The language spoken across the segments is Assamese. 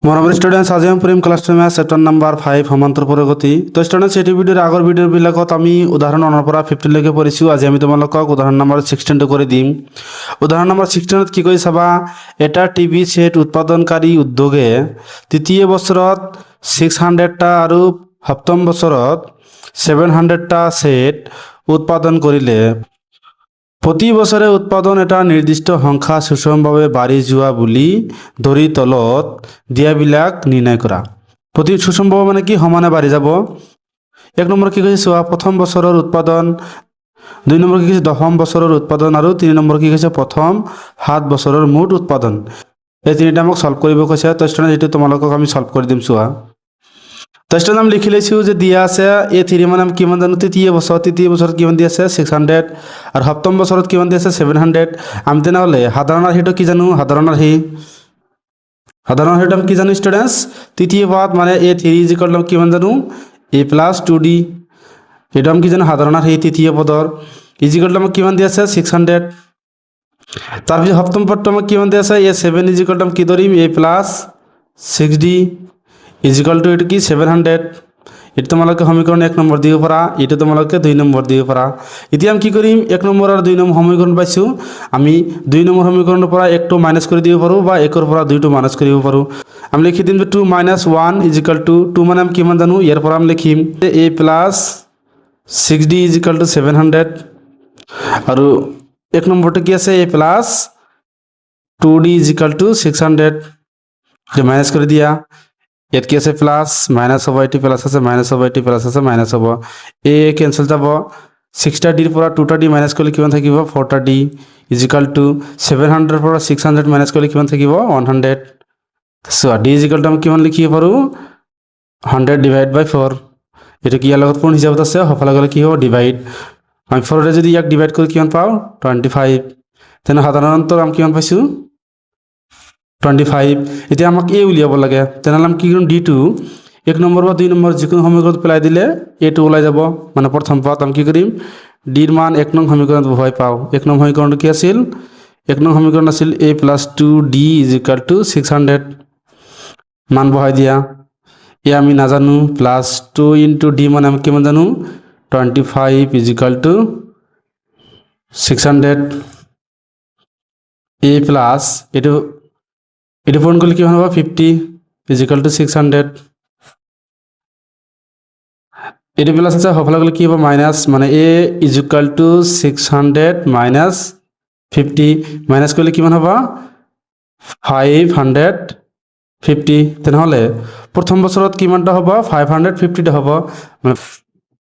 মৰমৰ ষ্টুডেণ্টছ আজি আমি পঢ়িম ক্লাছ 10 চেপ্টাৰ নাম্বাৰ 5 সমান্তৰ প্ৰগতি। তো ষ্টুডেণ্টছ এই ভিডিঅ'ৰ আগৰ ভিডিঅ'বিলাকত আমি উদাহৰণ 1 পৰা 15 লৈকে পঢ়িছোঁ। আজি আমি তোমালোকক উদাহৰণ নম্বৰ 16 কৰি দিম। উদাহৰণ নম্বৰ 16 কি কৈ চাবা, এটা টিভি সেট উৎপাদনকাৰী উদ্যোগে তৃতীয় বছৰত 600টা আৰু সপ্তম বছৰত 700টা সেট উৎপাদন কৰিলে প্ৰতি বছৰে উৎপাদন এটা নিৰ্দিষ্ট সংখ্যা সুষমভাৱে বাঢ়ি যোৱা বুলি ধৰি তলত দিয়াবিলাক নিৰ্ণয় কৰা। প্ৰতি সুষমভাৱে মানে কি সমানে বাঢ়ি যাব। এক নম্বৰ কি কৈছে চোৱা, প্ৰথম বছৰৰ উৎপাদন, 2 নম্বৰ কি কৈছে দশম বছৰৰ উৎপাদন আৰু 3 নম্বৰ কি কৈছে প্ৰথম 7 বছৰৰ মুঠ উৎপাদন। এই তিনিটা আমাক সলভ কৰিব কৈছে। তো ষ্টুডেণ্ট এইটো তোমালোকক আমি সলভ কৰি দিম চোৱা। তো ষ্টুডেণ্ট আমি লিখি লৈছোঁ যে দিয়া আছে এই 3 মানে আমি কিমান জানো, তৃতীয় বছৰত কিমান দি আছে 600 আৰু সপ্তম বছৰত কিমান দি আছে 700। আমি তেনেহ'লে সাধাৰণ ৰাশিটো কি জানো, সাধাৰণ ৰাশিটো আমি কি জানো ষ্টুডেণ্টছ, তৃতীয় পদ মানে a 3 ইজিকল কিমান জানো a প্লাছ 2d। এইটো আমি কি জানো সাধাৰণ ৰাশি তৃতীয় পদৰ ইজিকল আমাক কিমান দি আছে 600। তাৰপিছত সপ্তম পদটো আমাক কিমান দি আছে a 7 ইজিকল কি ধৰিম a প্লাছ 6d ইজিকল টু এইটো কি 700। এটা তোমালোকে সমীকৰণ 1 নম্বৰ দিব পাৰা, এটা তোমালোকে 2 নম্বৰ দিব পাৰা। এতিয়া আমি কি কৰিম, 1 নম্বৰ আৰু 2 নম্বৰ সমীকৰণ পাইছোঁ, আমি 2 নম্বৰ সমীকৰণৰ পৰা 1টো মাইনাছ কৰি দিব পাৰোঁ বা 1ৰ পৰা 2টো মাইনাছ কৰিব পাৰোঁ। আমি লিখি দিম যে 2 - 1 ইজিকেল টু 2 মানে আমি কিমান জানো, ইয়াৰ পৰা আমি লিখিম a plus 6d is equal two 700 আৰু 1 নম্বৰটো কি আছে a plus 2d equal to 600। Minus কৰি দিয়া, ইয়াত কি আছে প্লাছ মাইনাছ হ'ব, এটি প্লাছ আছে মাইনাছ হ'ব, এটি প্লাছ আছে মাইনাছ হ'ব, এ কেঞ্চেল যাব। 6টা ডিৰ পৰা 2টা ডি মাইনাছ কৰিলে কিমান থাকিব 4টা ডি ইজিকেল টু 700 পৰা 600 মাইনাছ কৰিলে কিমান থাকিব 100। চোৱা ডি ইজিকেল টু আমি কিমান লিখিব পাৰোঁ 100 ডিভাইড বাই 4। এইটো কি ইয়াৰ লগত পূৰ্ণ হিচাপত আছে, সফলে গ'লে কি হ'ব ডিভাইড। আমি 4ৰে যদি ইয়াক ডিভাইড কৰি কিমান পাওঁ 25। তেনে সাধাৰণতে আমি কিমান পাইছোঁ 25। এতিয়া আমাক এ উলিয়াব লাগে, তেনেহ'লে আমি কি কৰিম d2 1 নম্বৰ বা 2 নম্বৰ যিকোনো সমীকৰণত পেলাই দিলে এটো ওলাই যাব। মানে প্ৰথম পদ আমি কি কৰিম ডিৰ মান 1 নং সমীকৰণত বহুৱাই পাওঁ। 1 নং সমীকৰণটো কি আছিল, 1 নং সমীকৰণ আছিল a plus 2d equal to 600। মান বহাই দিয়া, এ আমি নাজানো, প্লাছ 2 ইনটু d মানে আমি কিমান জানো 25 ইজিকেল টু 600। a প্লাছ এইটো পূৰণ কৰিলে কিমান হ'ব 50 ইজিকেল টু 600। এইটো প্লাছ আছে সফলে গ'লে কি হ'ব মাইনাছ, মানে a equal to 600 minus 50 minus কৰিলে কিমান হ'ব 550। তেনেহ'লে প্ৰথম বছৰত কিমানটা হ'ব 550টা হ'ব। মানে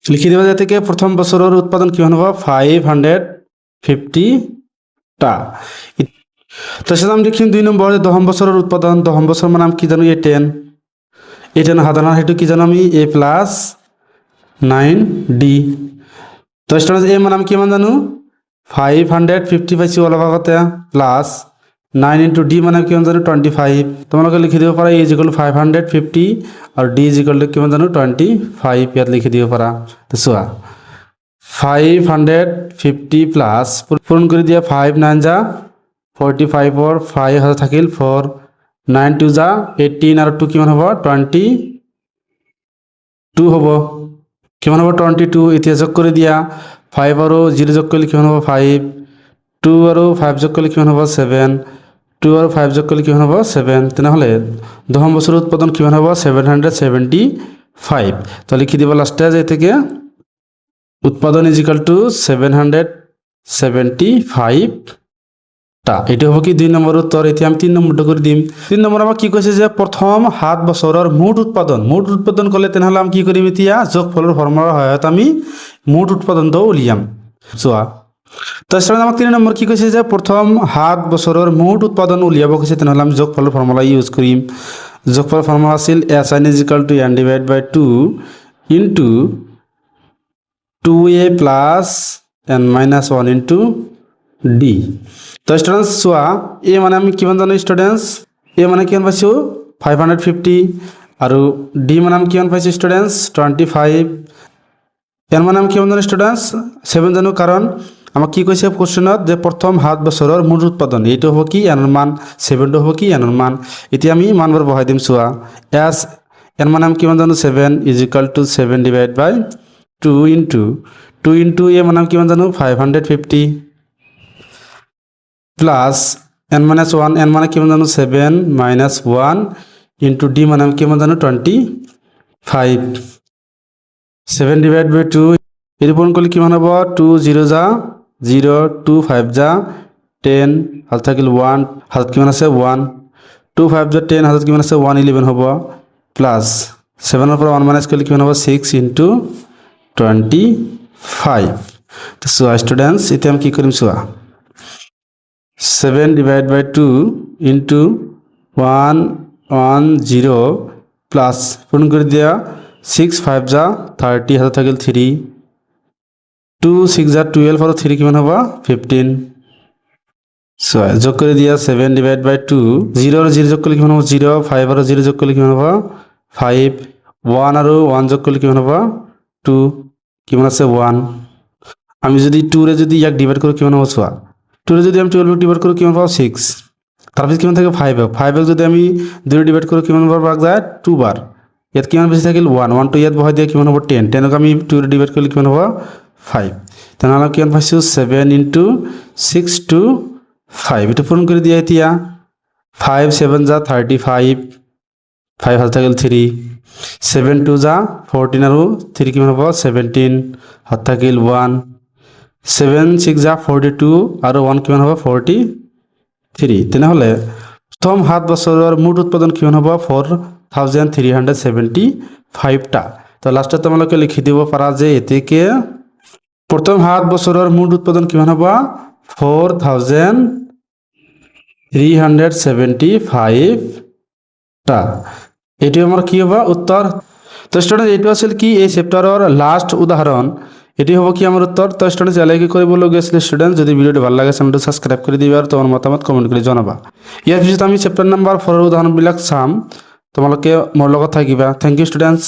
লিখি দিব যাতে প্ৰথম বছৰৰ উৎপাদন কিমান হ'ব 550টা। তাৰপিছত আমি দেখিম 2 নম্বৰ দশম বছৰৰ উৎপাদন, দশম বছৰ মানে আমি কি জানো a 10 সাধাৰণ সেইটো কি জানো আমি a প্লাছ 9d। তো ষ্টুডেণ্টছ এ মানে আমি কিমান জানো 550 পাইছোঁ অলপ আগতে, প্লাছ 9 ইনটু d মানে কিমান জানো 25। তোমালোকে লিখি দিব পাৰা a ইজিকেল 550 আৰু d ইজিকেল কিমান জানো 25 ইয়াত লিখি দিব পাৰা। তো চোৱা 550 প্লাছ পূৰণ কৰি দিয়া 5 9 যা 45ৰ 5 হাজাৰ থাকিল 4 9 2 যা 18 আৰু 2 কিমান হ'ব 22 হ'ব, কিমান হ'ব 22। এতিয়া যোগ কৰি দিয়া 5 আৰু 0 যোগ কৰিলে কিমান হ'ব 5, 2 আৰু 5 যোগ কৰিলে কিমান হ'ব 7, 2 আৰু 5 যোগ কৰিলে কিমান হ'ব 7। তেনেহ'লে দশম বছৰৰ উৎপাদন কিমান হ'ব 775। তো লিখি দিব লাষ্টে যে এতেকে উৎপাদন ইজিকেল টু 775 টা। এইটো হ'ব কি 2 নম্বৰ উত্তৰ। এতিয়া আমি 3 নম্বৰটো কৰি দিম। 3 নম্বৰ আমাক কি কৈছে যে প্ৰথম 7 বছৰৰ মুঠ উৎপাদন কৰিলে তেনেহ'লে আমি কি কৰিম, এতিয়া যোগফলৰ ফৰ্মুলাৰ সহায়ত আমি মুঠ উৎপাদনটো উলিয়াম। চোৱা তাৰপিছত আমাক 3 নম্বৰ কি কৈছে যে প্ৰথম 7 বছৰৰ মুঠ উৎপাদন উলিয়াব কৈছে, তেনেহ'লে আমি যোগফলৰ ফৰ্মুলা ইউজ কৰিম। যোগফলৰ ফৰ্মুলা আছিল SN equal to n divide by 2 into 2a plus n minus 1 into d। তো ষ্টুডেণ্টছ চোৱা এ মানে আমি কিমান জানো ষ্টুডেণ্টছ, এ মানে কিমান পাইছোঁ 550 আৰু d মানে আমি কিমান পাইছোঁ ষ্টুডেণ্টছ 25। এন মানে আমি কিমান জানো ষ্টুডেণ্টছ 7 জানো, কাৰণ আমাক কি কৈছে কোৱেশ্যনত যে প্ৰথম 7 বছৰৰ মুঠ উৎপাদন এইটো হ'ব কি এনৰ মান 7টো হ'ব কি এনৰ মান এতিয়া আমি মানবোৰ বহাই দিম চোৱা এস এন মানে আমি কিমান জানো 7 is equal to 7 divide by 2 into এ মানে আমি কিমান জানো 550 প্লাস n minus 1 n মানে কিমান জানো 7 minus 1 into d মানে আমি কিমান জানো 25 7 divided by 2 এর পূরণ করলে কিমান হ'ব 2 0 যা 0 2 5 যা 10 হাত থাকিল 1 হাত কিমান আছে 1 2 5 যা 10 হাত কিমান আছে 111 হ'ব প্লাস 7 এর পর 1 মাইনাস করলে কিমান হ'ব 6 into 25 তো সোয়া স্টুডেন্টস এতে আমি কি করিম সোয়া 7 divided by 2 into 110 plus পূরণ করে দেয়া 6 5 যা 30 হাতে থাকিল 3 2 6 যা 12 আর 3 কিমান হবে 15 সো যোগ করে দিয়া 7 divided by 2 0 আর 0 যোগ করলে কিমান হবে 0 5 আর 0 যোগ করলে কিমান হবে 5 1 আর 1 যোগ করলে কিমান হবে 2 কিমান আছে 1 আমি যদি 2 রে যদি এক ডিভাইড করি কিমান হবে সোয়া 2 রে যদি আমি 12 ডিভাইড করি কিমান পাবো 6 তারপর কিমান থাকে 5 5 যদি আমি 2 ডিভাইড করি কিমান বার ভাগ যায় 2 বার এত কিমান বেশি থাকিল 1 1 টু ইয়াত বহাই দিয়ে কিমান হবে 10 10 কে আমি 2 রে ডিভাইড করলে কিমান হবে 5 তাহলে আমরা কিমান পাইছো 7 into 6 to 5 এটা পূরণ করে দিয়া এতিয়া 5 7 যা 35 5 হাত থাকিল 3 7 2 যা 14 আর 3 কিমান হবে 17 হাত থাকিল 1 7 6 যা 42 আর 1 কিমান হবে 43 তেনেহলে প্রথম 7 বছরের মোট উৎপাদন কিমান হবে 4375 টা তো লাস্টে তোমালোকে লিখি দিব পারা যে এতেকে প্রথম 7 বছরের মোট উৎপাদন কিমান হবে 4375 টা এটি আমার কি হবে উত্তর তো স্টুডেন্ট এটি আসলে কি এই চ্যাপ্টারের লাস্ট উদাহরণ এটি হবো কি আমার উত্তর তো স্টুডেন্ট চ্যানেল কি কৰিব লগিছিল স্টুডেন্ট যদি ভিডিওটি ভালো লাগে চ্যানেলটো সাবস্ক্ৰাইব কৰে দিবা আৰ তোমাৰ মতামত কমেন্ট কৰে জানাবা ইয়াৰ পিছত আমি চ্যাপ্টাৰ নাম্বাৰ 4 এৰ উদাহৰণ বিলাক চাম তোমালোকে মোৰ লগত থাকিবা থ্যাংক ইউ স্টুডেন্টস